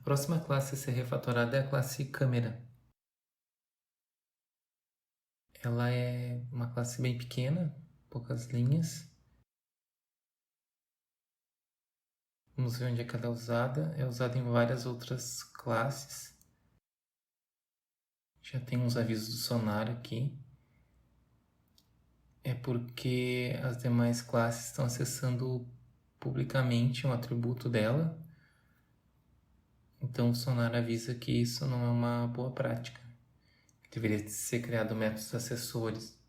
A próxima classe a ser refatorada é a classe câmera. Ela é uma classe bem pequena, poucas linhas. Vamos ver onde é que ela é usada. É usada em várias outras classes. Já tem uns avisos do Sonar aqui. É porque as demais classes estão acessando publicamente um atributo dela. Então o Sonar avisa que isso não é uma boa prática. Deveria ser criado métodos acessores.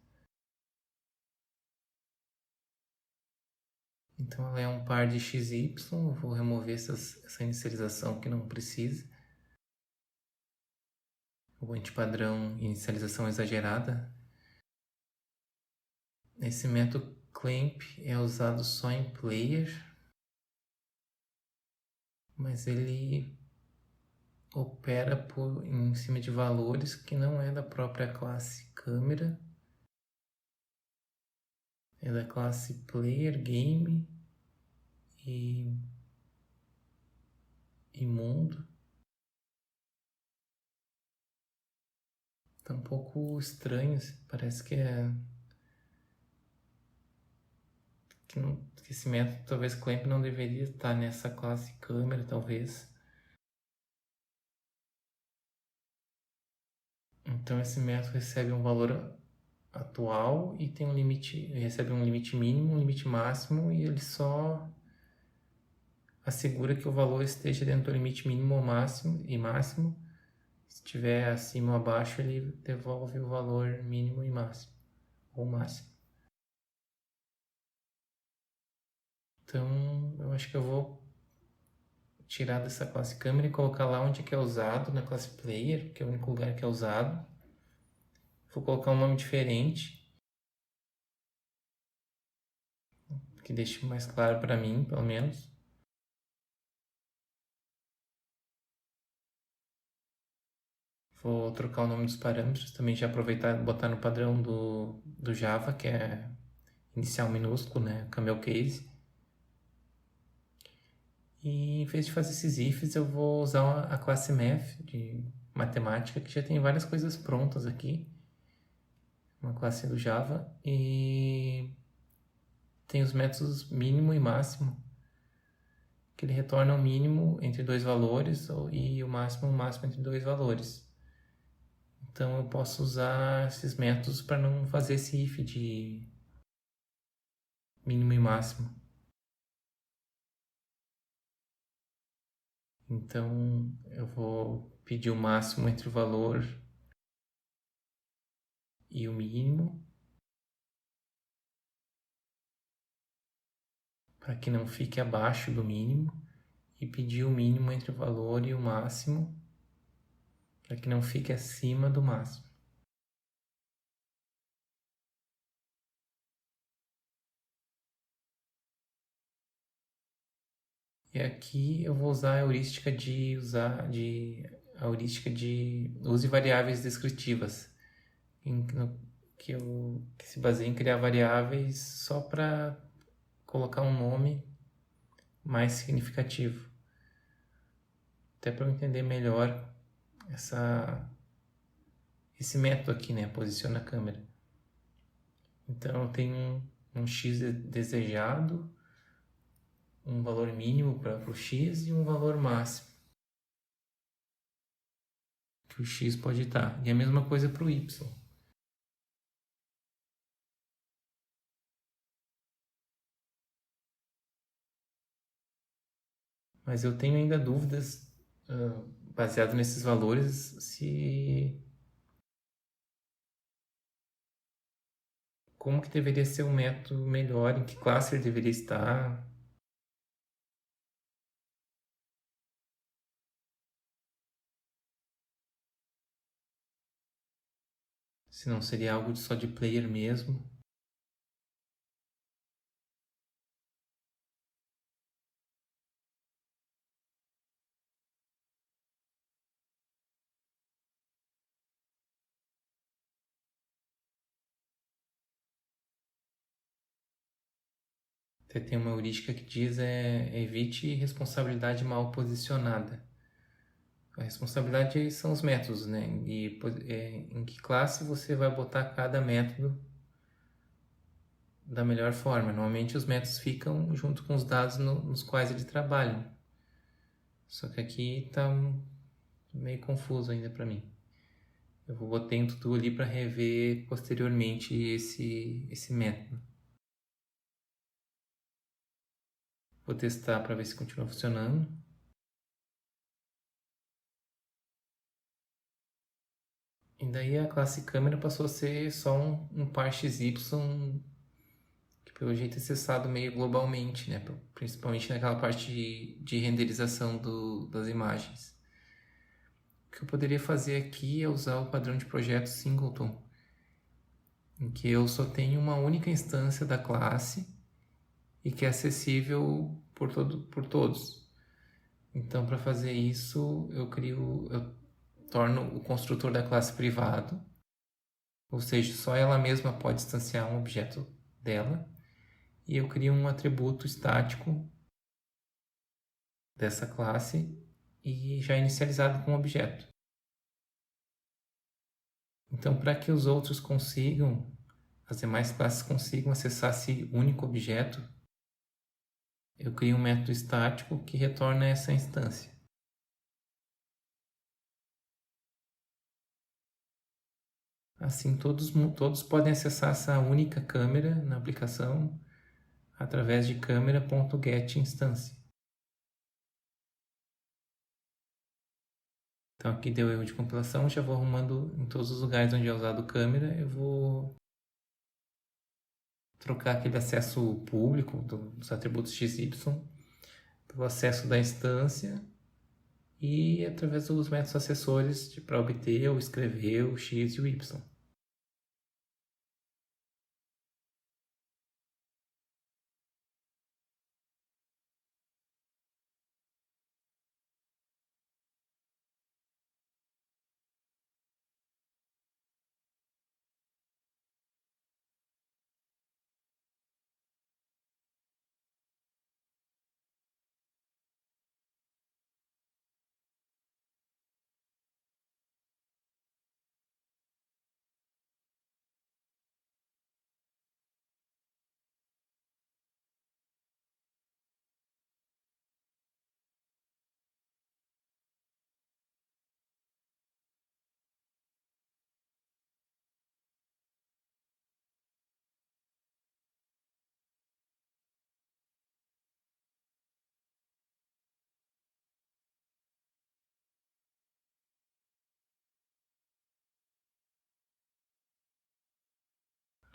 Então ela é um par de XY, eu vou remover essa inicialização que não precisa. O antipadrão inicialização exagerada. Esse método clamp é usado só em player, mas ele opera em cima de valores que não é da própria classe câmera. É da classe player, game e mundo. Tá um pouco estranho, parece que que esse método, talvez clamp não deveria estar nessa classe câmera, talvez. Então esse método recebe um valor atual e tem um limite, recebe um limite mínimo, um limite máximo, e ele só assegura que o valor esteja dentro do limite mínimo ou máximo e máximo. Se estiver acima ou abaixo, ele devolve o valor mínimo e máximo ou máximo. Então eu acho que eu vou tirar dessa classe câmera e colocar lá onde é usado, na classe player, que é o único lugar que é usado. Vou colocar um nome diferente, que deixe mais claro para mim, pelo menos. Vou trocar o nome dos parâmetros, também já aproveitar e botar no padrão do Java, que é inicial minúsculo, né, camel case. E em vez de fazer esses ifs, eu vou usar a classe math de matemática, que já tem várias coisas prontas aqui. Uma classe do Java. E tem os métodos mínimo e máximo, que ele retorna o mínimo entre dois valores e o máximo entre dois valores. Então eu posso usar esses métodos para não fazer esse if de mínimo e máximo. Então eu vou pedir o máximo entre o valor e o mínimo, para que não fique abaixo do mínimo, e pedir o mínimo entre o valor e o máximo, para que não fique acima do máximo. E aqui eu vou usar a heurística de use variáveis descritivas, que se baseia em criar variáveis só para colocar um nome mais significativo. Até para eu entender melhor esse método aqui, né? Posiciona a câmera. Então eu tenho um x desejado, um valor mínimo para o x e um valor máximo que o x pode estar. E a mesma coisa para o y. Mas eu tenho ainda dúvidas, baseado nesses valores, se como que deveria ser o método melhor, em que classe ele deveria estar. Se não seria algo só de player mesmo. Até tem uma heurística que diz evite responsabilidade mal posicionada. A responsabilidade são os métodos, né? E em que classe você vai botar cada método da melhor forma. Normalmente os métodos ficam junto com os dados nos quais ele trabalha. Só que aqui está meio confuso ainda para mim. Eu vou botar em tudo ali para rever posteriormente esse método. Vou testar para ver se continua funcionando. E daí a classe câmera passou a ser só um par XY que pelo jeito é acessado meio globalmente, né? Principalmente naquela parte de renderização das imagens. O que eu poderia fazer aqui é usar o padrão de projeto Singleton, em que eu só tenho uma única instância da classe e que é acessível por todos. Então, para fazer isso, eu torno o construtor da classe privado, ou seja, só ela mesma pode instanciar um objeto dela, e eu crio um atributo estático dessa classe e já inicializado com o objeto. Então, para que os outros consigam, as demais classes consigam acessar esse único objeto, eu crio um método estático que retorna essa instância. Assim, todos podem acessar essa única câmera na aplicação através de câmera.getInstância. Então aqui deu erro de compilação, já vou arrumando em todos os lugares onde é usado câmera, eu vou trocar aquele acesso público dos atributos XY pelo acesso da instância e através dos métodos acessores para obter ou escrever o X e o Y.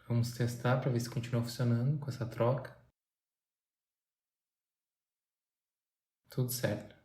Vamos testar para ver se continua funcionando com essa troca. Tudo certo.